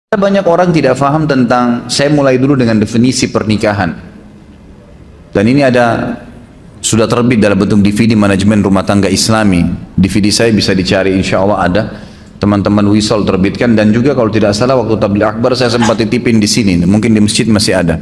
Banyak orang tidak paham tentang, saya mulai dulu dengan definisi pernikahan. Dan ini sudah terbit dalam bentuk DVD manajemen rumah tangga Islami. DVD saya bisa dicari, insya Allah ada. Teman-teman Wisol terbitkan, dan juga kalau tidak salah waktu tabligh akbar saya sempat titipin di sini. Mungkin di masjid masih ada.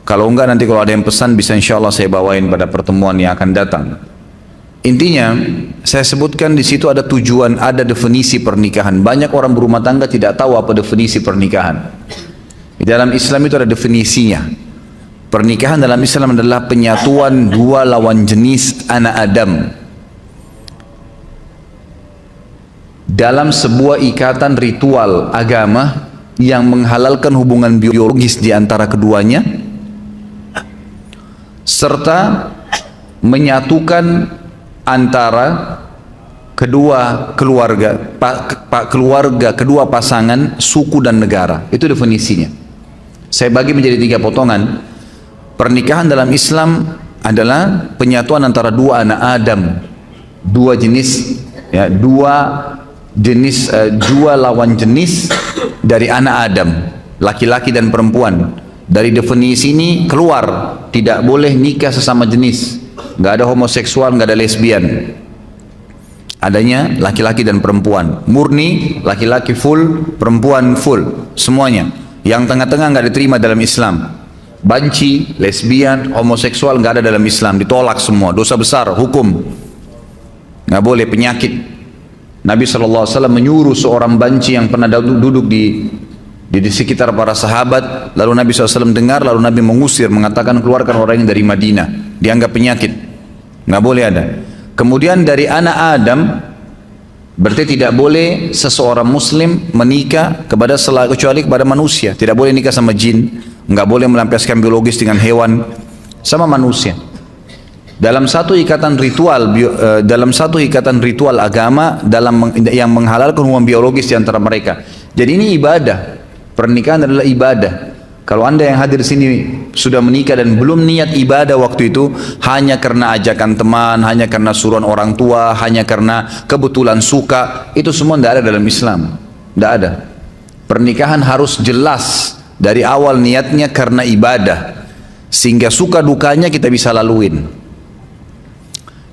Kalau enggak nanti kalau ada yang pesan bisa insya Allah saya bawain pada pertemuan yang akan datang. Intinya, saya sebutkan di situ ada tujuan, ada definisi pernikahan. Banyak orang berumah tangga tidak tahu apa definisi pernikahan. Di dalam Islam itu ada definisinya. Pernikahan dalam Islam adalah penyatuan dua lawan jenis anak Adam dalam sebuah ikatan ritual agama yang menghalalkan hubungan biologis di antara keduanya, serta menyatukan antara kedua keluarga, kedua pasangan, suku dan negara. Itu definisinya. Saya bagi menjadi 3 potongan. Pernikahan dalam Islam adalah penyatuan antara dua anak Adam, dua jenis, ya, dua lawan jenis dari anak Adam, laki-laki dan perempuan. Dari definisi ini keluar tidak boleh nikah sesama jenis. Nggak ada homoseksual, nggak ada lesbian. Adanya laki-laki dan perempuan. Murni, laki-laki full, perempuan full. Semuanya. Yang tengah-tengah nggak diterima dalam Islam. Banci, lesbian, homoseksual nggak ada dalam Islam. Ditolak semua. Dosa besar, hukum. Nggak boleh, penyakit. Nabi SAW menyuruh seorang banci yang pernah duduk di sekitar para sahabat, lalu Nabi SAW dengar, lalu Nabi mengusir, mengatakan keluarkan orang ini dari Madinah, dianggap penyakit, nggak boleh ada. Kemudian dari anak Adam, berarti tidak boleh seseorang muslim menikah kecuali kepada manusia, tidak boleh nikah sama jin, nggak boleh melampiaskan biologis dengan hewan, sama manusia. Dalam satu ikatan ritual agama yang menghalalkan hubungan biologis di antara mereka. Jadi ini ibadah. Pernikahan adalah ibadah. Kalau anda yang hadir sini sudah menikah dan belum niat ibadah waktu itu, hanya karena ajakan teman, hanya karena suruhan orang tua, hanya karena kebetulan suka, itu semua tidak ada dalam Islam. Tidak ada. Pernikahan harus jelas dari awal niatnya karena ibadah, sehingga suka dukanya kita bisa laluin.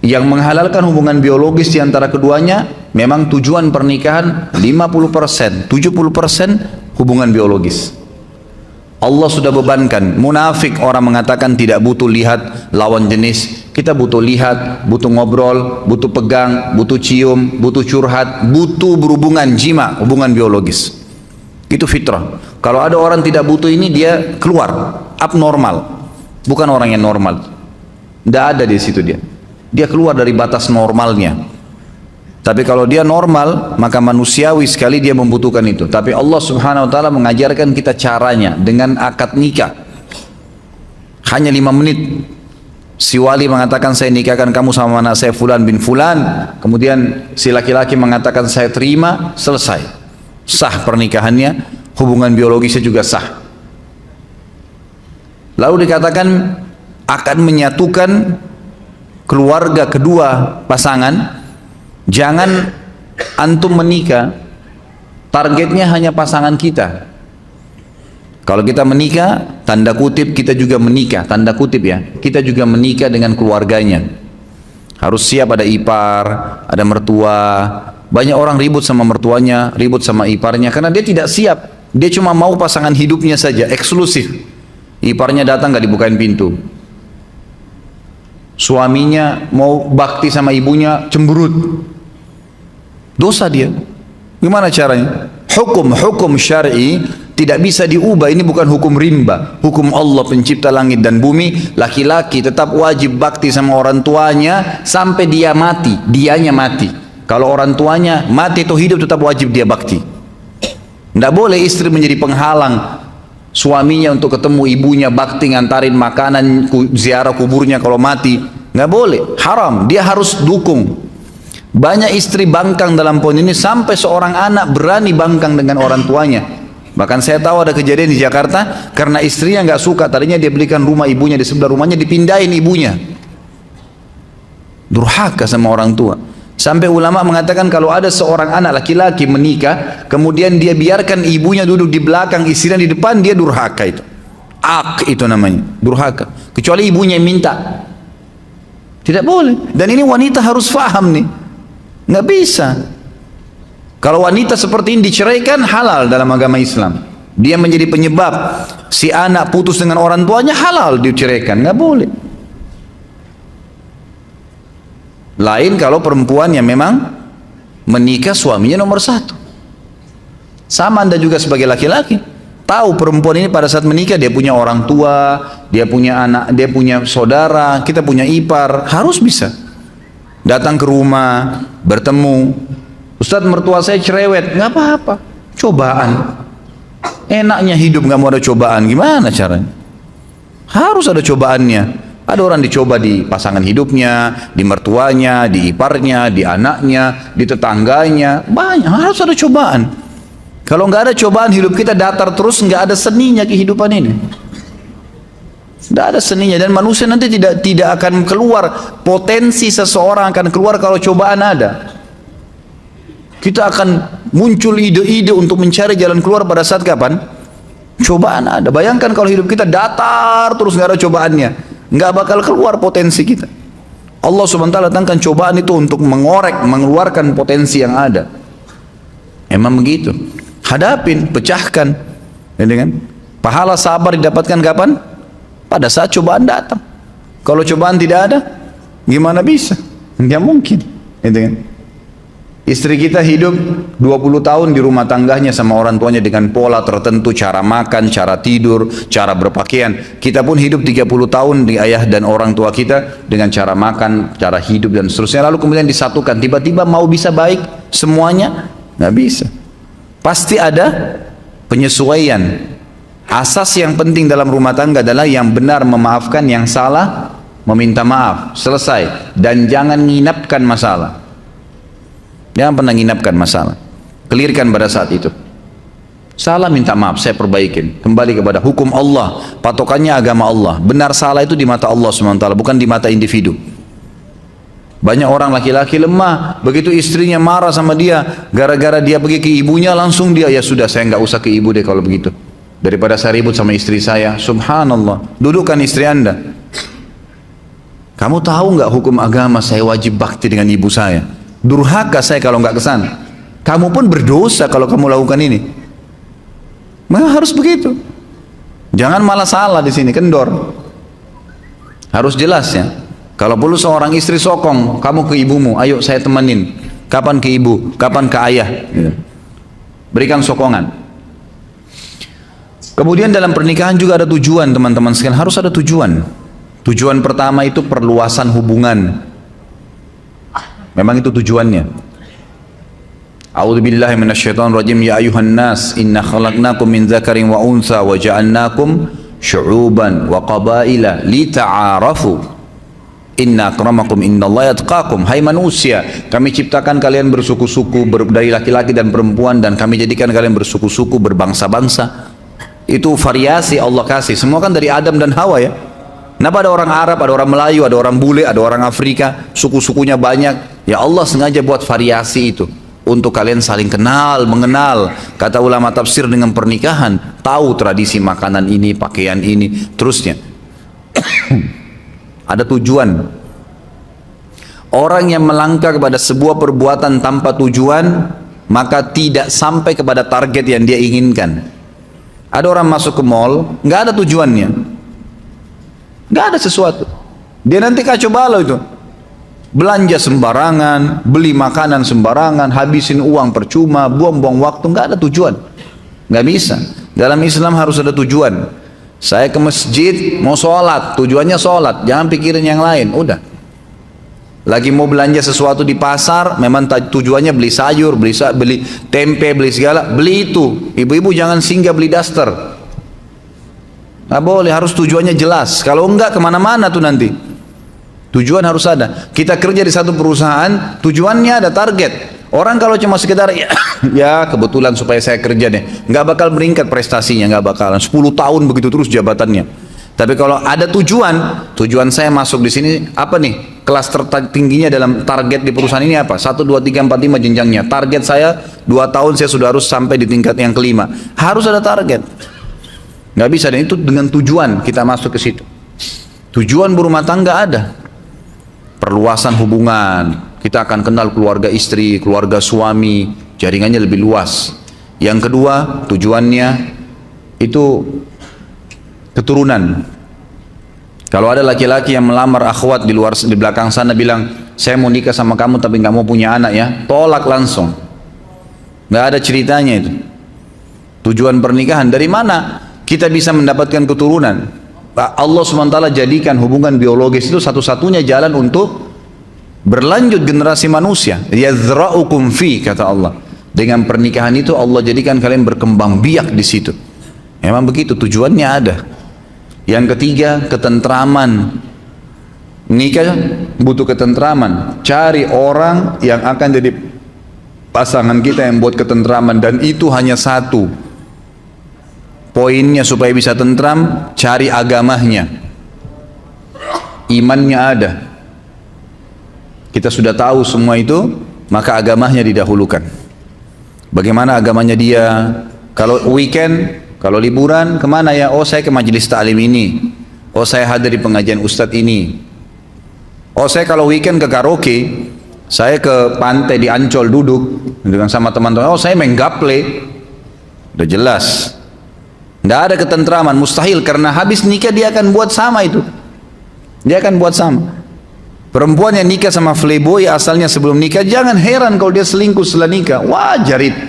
Yang menghalalkan hubungan biologis di antara keduanya, memang tujuan pernikahan 50%, 70% hubungan biologis. Allah sudah bebankan. Munafik orang mengatakan tidak butuh lihat lawan jenis. Kita butuh lihat, butuh ngobrol, butuh pegang, butuh cium, butuh curhat, butuh berhubungan jima, hubungan biologis. Itu fitrah. Kalau ada orang tidak butuh ini, dia keluar, abnormal, bukan orang yang normal. Tidak ada di situ dia. Dia keluar dari batas normalnya. Tapi kalau dia normal, maka manusiawi sekali dia membutuhkan itu. Tapi Allah Subhanahu wa ta'ala mengajarkan kita caranya dengan akad nikah. Hanya 5 menit. Si wali mengatakan saya nikahkan kamu sama anak saya Fulan bin Fulan. Kemudian si laki-laki mengatakan saya terima, selesai. Sah pernikahannya, hubungan biologisnya juga sah. Lalu dikatakan akan menyatukan keluarga kedua pasangan. Jangan antum menikah targetnya hanya pasangan kita. Kalau kita menikah, tanda kutip kita juga menikah, tanda kutip ya, kita juga menikah dengan keluarganya. Harus siap, ada ipar, ada mertua. Banyak orang ribut sama mertuanya, ribut sama iparnya karena dia tidak siap. Dia cuma mau pasangan hidupnya saja, eksklusif. Iparnya datang gak dibukain pintu. Suaminya mau bakti sama ibunya, cemberut. Dosa dia. Gimana caranya? Hukum syar'i tidak bisa diubah. Ini bukan hukum rimba. Hukum Allah pencipta langit dan bumi. Laki-laki tetap wajib bakti sama orang tuanya sampai dia mati. Dianya mati. Kalau orang tuanya mati atau hidup, tetap wajib dia bakti. Tidak boleh istri menjadi penghalang suaminya untuk ketemu ibunya, bakti, ngantarin makanan, ziarah kuburnya kalau mati. Nggak boleh, haram. Dia harus dukung. Banyak istri bangkang dalam poin ini, sampai seorang anak berani bangkang dengan orang tuanya. Bahkan saya tahu ada kejadian di Jakarta karena istrinya nggak suka. Tadinya dia belikan rumah ibunya di sebelah rumahnya, dipindahin ibunya. Durhaka sama orang tua. Sampai ulama mengatakan kalau ada seorang anak laki-laki menikah, kemudian dia biarkan ibunya duduk di belakang, istrinya di depan, dia durhaka itu. Ak itu namanya, durhaka. Kecuali ibunya yang minta. Tidak boleh. Dan ini wanita harus faham nih. Nggak bisa. Kalau wanita seperti ini diceraikan, halal dalam agama Islam. Dia menjadi penyebab si anak putus dengan orang tuanya, halal diceraikan. Nggak boleh. Lain kalau perempuan yang memang menikah suaminya nomor satu. Sama Anda juga sebagai laki-laki. Tahu perempuan ini pada saat menikah dia punya orang tua, dia punya anak, dia punya saudara, kita punya ipar, harus bisa datang ke rumah, bertemu. Ustadz, mertua saya cerewet, nggak apa-apa, cobaan. Enaknya hidup nggak mau ada cobaan, gimana caranya? Harus ada cobaannya. Ada orang dicoba di pasangan hidupnya, di mertuanya, di iparnya, di anaknya, di tetangganya, banyak, harus ada cobaan. Kalau nggak ada cobaan, hidup kita datar terus, nggak ada seninya kehidupan ini. Nggak ada seninya, dan manusia nanti tidak akan keluar, potensi seseorang akan keluar kalau cobaan ada. Kita akan muncul ide-ide untuk mencari jalan keluar pada saat kapan? Cobaan ada. Bayangkan kalau hidup kita datar terus nggak ada cobaannya, nggak bakal keluar potensi kita. Allah SWT datangkan cobaan itu untuk mengorek, mengeluarkan potensi yang ada. Emang begitu. Hadapin, pecahkan. Dengan pahala sabar didapatkan kapan? Pada saat cobaan datang. Kalau cobaan tidak ada, gimana bisa? Nggak mungkin. Istri kita hidup 20 tahun di rumah tangganya sama orang tuanya dengan pola tertentu, cara makan, cara tidur, cara berpakaian. Kita pun hidup 30 tahun di ayah dan orang tua kita dengan cara makan, cara hidup dan seterusnya. Lalu kemudian disatukan, tiba-tiba mau bisa baik semuanya? Nggak bisa. Pasti ada penyesuaian. Asas yang penting dalam rumah tangga adalah yang benar memaafkan, yang salah meminta maaf. Selesai. Dan jangan nginapkan masalah. Jangan pernah nginapkan masalah. Clearkan pada saat itu. Salah minta maaf, saya perbaikin. Kembali kepada hukum Allah. Patokannya agama Allah. Benar salah itu di mata Allah SWT, bukan di mata individu. Banyak orang laki-laki lemah, begitu istrinya marah sama dia, gara-gara dia pergi ke ibunya, langsung dia, ya sudah saya nggak usah ke ibu deh kalau begitu. Daripada saya ribut sama istri saya. Subhanallah. Dudukkan istri Anda. Kamu tahu nggak hukum agama saya wajib bakti dengan ibu saya? Durhaka saya kalau nggak kesana. Kamu pun berdosa kalau kamu lakukan ini. Maka harus begitu. Jangan malah salah di sini, kendor. Harus jelas ya. Kalau perlu seorang istri sokong, kamu ke ibumu, ayo saya temenin. Kapan ke ibu, kapan ke ayah. Gitu. Berikan sokongan. Kemudian dalam pernikahan juga ada tujuan, teman-teman sekalian, harus ada tujuan. Tujuan pertama itu perluasan hubungan. Memang itu tujuannya. A'udzubillahi minasyaitonirrajim. Ya ayuhan nas, inna khalaqnakum min dzakarin wa untha wa ja'alnakum syu'uban wa qabaila lita'arafu. Inna akramakum innallaha yatqakum. Hai manusia, kami ciptakan kalian bersuku-suku dari laki-laki dan perempuan, dan kami jadikan kalian bersuku-suku, berbangsa-bangsa. Itu variasi Allah kasih. Semua kan dari Adam dan Hawa ya. Kenapa ada orang Arab, ada orang Melayu, ada orang bule, ada orang Afrika, suku-sukunya banyak. Ya Allah sengaja buat variasi itu untuk kalian saling kenal, mengenal. Kata ulama tafsir, dengan pernikahan tahu tradisi makanan ini, pakaian ini, terusnya. Ada tujuan. Orang yang melangkah kepada sebuah perbuatan tanpa tujuan, maka tidak sampai kepada target yang dia inginkan. Ada orang masuk ke mall, nggak ada tujuannya, nggak ada sesuatu. Dia nanti kacau balau itu. Belanja sembarangan, beli makanan sembarangan, habisin uang percuma, buang-buang waktu, nggak ada tujuan. Nggak bisa. Dalam Islam harus ada tujuan. Saya ke masjid mau sholat, tujuannya sholat, jangan pikirin yang lain, udah. Lagi mau belanja sesuatu di pasar, memang tujuannya beli sayur, beli tempe, beli segala, beli itu. Ibu-ibu jangan singgah beli daster. Nggak boleh, harus tujuannya jelas. Kalau enggak kemana-mana tuh nanti. Tujuan harus ada. Kita kerja di satu perusahaan, tujuannya ada target. Orang kalau cuma sekedar ya kebetulan supaya saya kerja deh, nggak bakal meningkat prestasinya, nggak bakalan. 10 tahun begitu terus jabatannya. Tapi kalau ada tujuan, tujuan saya masuk di sini apa nih? kelas tertingginya dalam target di perusahaan ini apa? 1, 2, 3, 4, 5 jenjangnya. Target saya 2 tahun saya sudah harus sampai di tingkat yang kelima. Harus ada target. Nggak bisa, dan itu dengan tujuan kita masuk ke situ. Tujuan berumah tangga ada. Perluasan hubungan. Kita akan kenal keluarga istri, keluarga suami, jaringannya lebih luas. Yang kedua, tujuannya itu keturunan. Kalau ada laki-laki yang melamar akhwat di luar, di belakang sana bilang, saya mau nikah sama kamu tapi nggak mau punya anak ya, tolak langsung. Nggak ada ceritanya itu. Tujuan pernikahan dari mana kita bisa mendapatkan keturunan? Allah SWT jadikan hubungan biologis itu satu-satunya jalan untuk berlanjut generasi manusia. Yazra'ukum fi, kata Allah. Dengan pernikahan itu Allah jadikan kalian berkembang biak di situ. Memang begitu, tujuannya ada. Yang ketiga, ketentraman. Nikah butuh ketentraman. Cari orang yang akan jadi pasangan kita yang buat ketentraman, dan itu hanya satu. Poinnya supaya bisa tentram, cari agamanya. Imannya ada. Kita sudah tahu semua itu, maka agamanya didahulukan. Bagaimana agamanya dia? Kalau weekend, kalau liburan, kemana ya? Oh, saya ke majelis ta'lim ini. Oh, saya hadir di pengajian ustadz ini. Oh, saya kalau weekend ke karaoke. Saya ke pantai di Ancol duduk dengan sama teman-teman. Oh, saya main gaple. Udah jelas. Nggak ada ketentraman, mustahil. Karena habis nikah dia akan buat sama itu. Dia akan buat sama. Perempuan yang nikah sama playboy asalnya sebelum nikah, jangan heran kalau dia selingkuh setelah nikah. Wajar itu.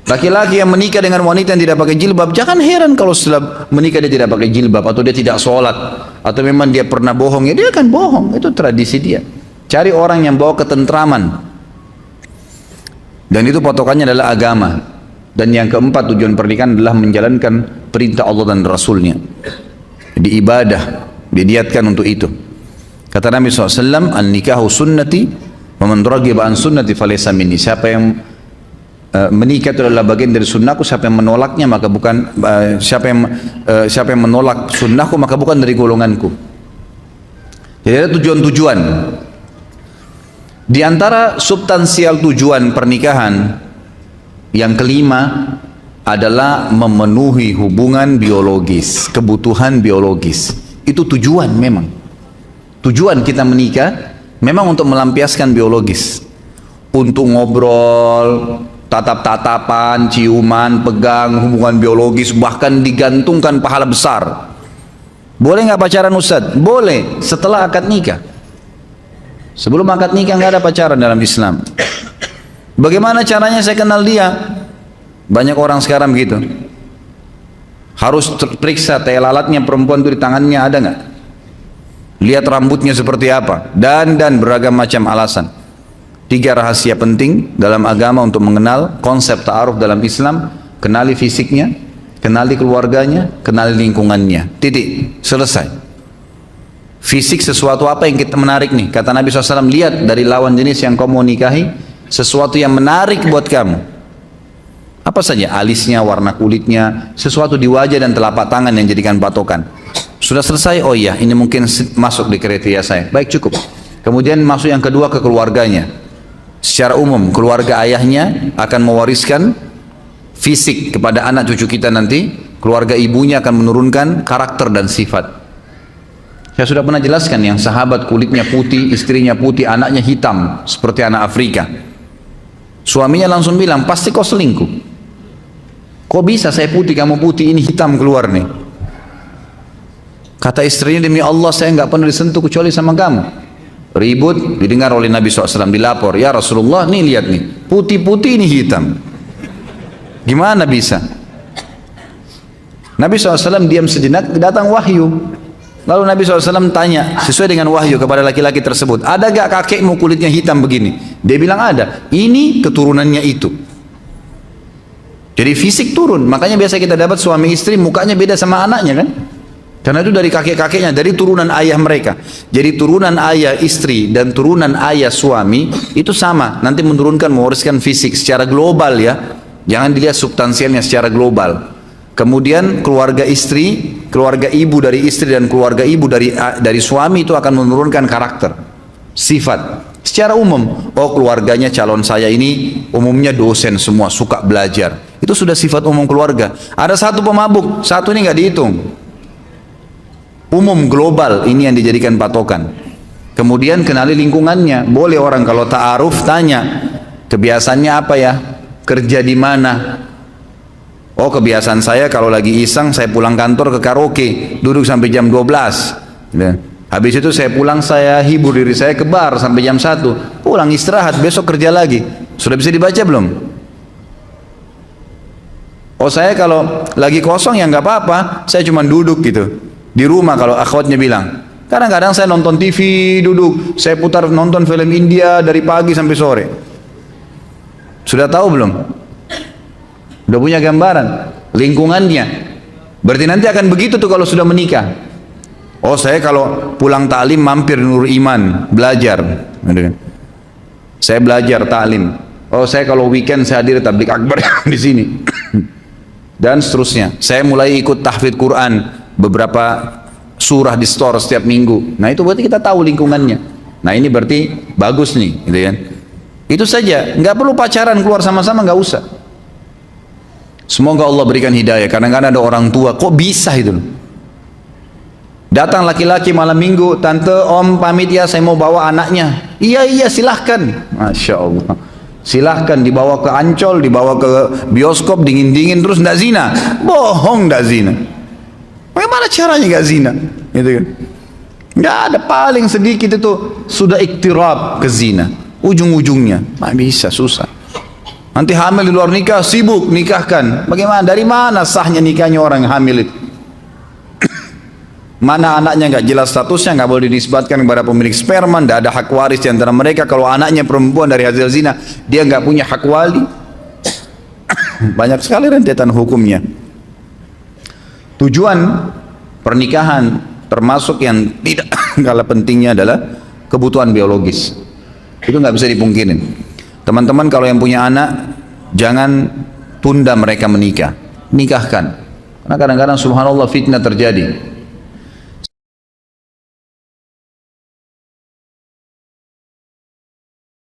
Laki-laki yang menikah dengan wanita yang tidak pakai jilbab, jangan heran kalau setelah menikah dia tidak pakai jilbab, atau dia tidak sholat, atau memang dia pernah bohong, ya dia akan bohong. Itu tradisi dia. Cari orang yang bawa ketentraman, dan itu patokannya adalah agama. Dan yang keempat, tujuan pernikahan adalah menjalankan perintah Allah dan Rasulnya. Di ibadah diniatkan untuk itu. Kata Nabi SAW, an-nikahu sunnati wa man raghiba an sunnati falaysa minni. Siapa yang menikah itu adalah bagian dari sunnahku, siapa yang menolaknya maka bukan siapa yang menolak sunnahku maka bukan dari golonganku. Jadi ada tujuan-tujuan. Di antara substansial tujuan pernikahan yang kelima adalah memenuhi hubungan biologis, kebutuhan biologis. Itu tujuan memang. Tujuan kita menikah memang untuk melampiaskan biologis, untuk ngobrol, tatap-tatapan, ciuman, pegang, hubungan biologis, bahkan digantungkan pahala besar. Boleh nggak pacaran Ustaz? Boleh, setelah akad nikah. Sebelum akad nikah nggak ada pacaran dalam Islam. Bagaimana caranya saya kenal dia? Banyak orang sekarang begitu. Harus periksa tai lalatnya perempuan itu di tangannya ada nggak? Lihat rambutnya seperti apa, dan beragam macam alasan. 3 rahasia penting dalam agama untuk mengenal konsep ta'aruf dalam Islam: kenali fisiknya, kenali keluarganya, kenali lingkungannya. Titik, selesai. Fisik sesuatu apa yang kita menarik nih? Kata Nabi SAW, lihat dari lawan jenis yang kamu nikahi sesuatu yang menarik buat kamu. Apa saja? Alisnya, warna kulitnya, sesuatu di wajah dan telapak tangan yang jadikan patokan. Sudah selesai? Oh iya, ini mungkin masuk di kriteria saya. Baik, cukup. Kemudian masuk yang kedua, ke keluarganya. Secara umum, keluarga ayahnya akan mewariskan fisik kepada anak cucu kita nanti. Keluarga ibunya akan menurunkan karakter dan sifat. Saya sudah pernah jelaskan, yang sahabat kulitnya putih, istrinya putih, anaknya hitam seperti anak Afrika. Suaminya langsung bilang, pasti kau selingkuh. Kok bisa saya putih, kamu putih, ini hitam keluar nih. Kata istrinya, demi Allah saya nggak pernah disentuh kecuali sama kamu. Ribut, didengar oleh Nabi SAW, dilapor, ya Rasulullah, nih lihat nih, putih-putih ini hitam. Gimana bisa? Nabi SAW diam sejenak, datang wahyu. Lalu Nabi SAW tanya, sesuai dengan wahyu kepada laki-laki tersebut, ada gak kakekmu kulitnya hitam begini? Dia bilang ada. Ini keturunannya itu. Jadi fisik turun. Makanya biasa kita dapat suami istri mukanya beda sama anaknya kan? Karena itu dari kakek-kakeknya, dari turunan ayah mereka. Jadi turunan ayah istri dan turunan ayah suami itu sama. Nanti menurunkan, mewariskan fisik secara global ya. Jangan dilihat substansialnya, secara global. Kemudian keluarga istri, keluarga ibu dari istri dan keluarga ibu dari suami itu akan menurunkan karakter, sifat. Secara umum, oh keluarganya calon saya ini umumnya dosen semua, suka belajar. Itu sudah sifat umum keluarga. Ada satu pemabuk, satu ini nggak dihitung. Umum global ini yang dijadikan patokan. Kemudian kenali lingkungannya. Boleh orang kalau ta'aruf tanya, kebiasaannya apa ya? Kerja di mana? Oh kebiasaan saya kalau lagi iseng saya pulang kantor ke karaoke, duduk sampai jam 12. Habis itu saya pulang, saya hibur diri saya ke bar sampai jam 1. Pulang istirahat, besok kerja lagi. Sudah bisa dibaca belum? Oh saya kalau lagi kosong ya nggak apa-apa, saya cuma duduk gitu. Di rumah kalau akhwatnya bilang, kadang-kadang saya nonton TV duduk, saya putar nonton film India dari pagi sampai sore. Sudah tahu belum? Udah punya gambaran lingkungannya. Berarti nanti akan begitu tuh kalau sudah menikah. Oh saya kalau pulang taklim mampir Nur Iman belajar. Saya belajar taklim. Oh saya kalau weekend saya hadir tablik akbar di sini. Dan seterusnya. Saya mulai ikut tahfidz Quran beberapa surah di store setiap minggu. Nah itu berarti kita tahu lingkungannya. Nah ini berarti bagus nih, gitu kan? Itu saja, nggak perlu pacaran keluar sama-sama, nggak usah. Semoga Allah berikan hidayah. Kadang-kadang ada orang tua, kok bisa itu? Datang laki-laki malam minggu, tante, om pamit ya, saya mau bawa anaknya. Iya silahkan. Masya Allah. Silahkan dibawa ke Ancol, dibawa ke bioskop dingin-dingin terus ndak zina. Bohong, ndak zina. Bagaimana caranya nggak zina? Gitu kan? Nggak ada, paling sedikit itu sudah iktirab ke zina. Ujung-ujungnya, nggak bisa, susah. Nanti hamil di luar nikah, sibuk nikahkan. Bagaimana? Dari mana sahnya nikahnya orang hamil itu? Mana anaknya nggak jelas statusnya, nggak boleh dinisbatkan kepada pemilik sperma, nggak ada hak waris di antara mereka. Kalau anaknya perempuan dari hasil zina, dia nggak punya hak wali. Banyak sekali rentetan hukumnya. Tujuan pernikahan termasuk yang tidak kalah pentingnya adalah kebutuhan biologis. Itu nggak bisa dipungkirin. Teman-teman kalau yang punya anak, jangan tunda mereka menikah, nikahkan. Karena kadang-kadang subhanallah fitnah terjadi.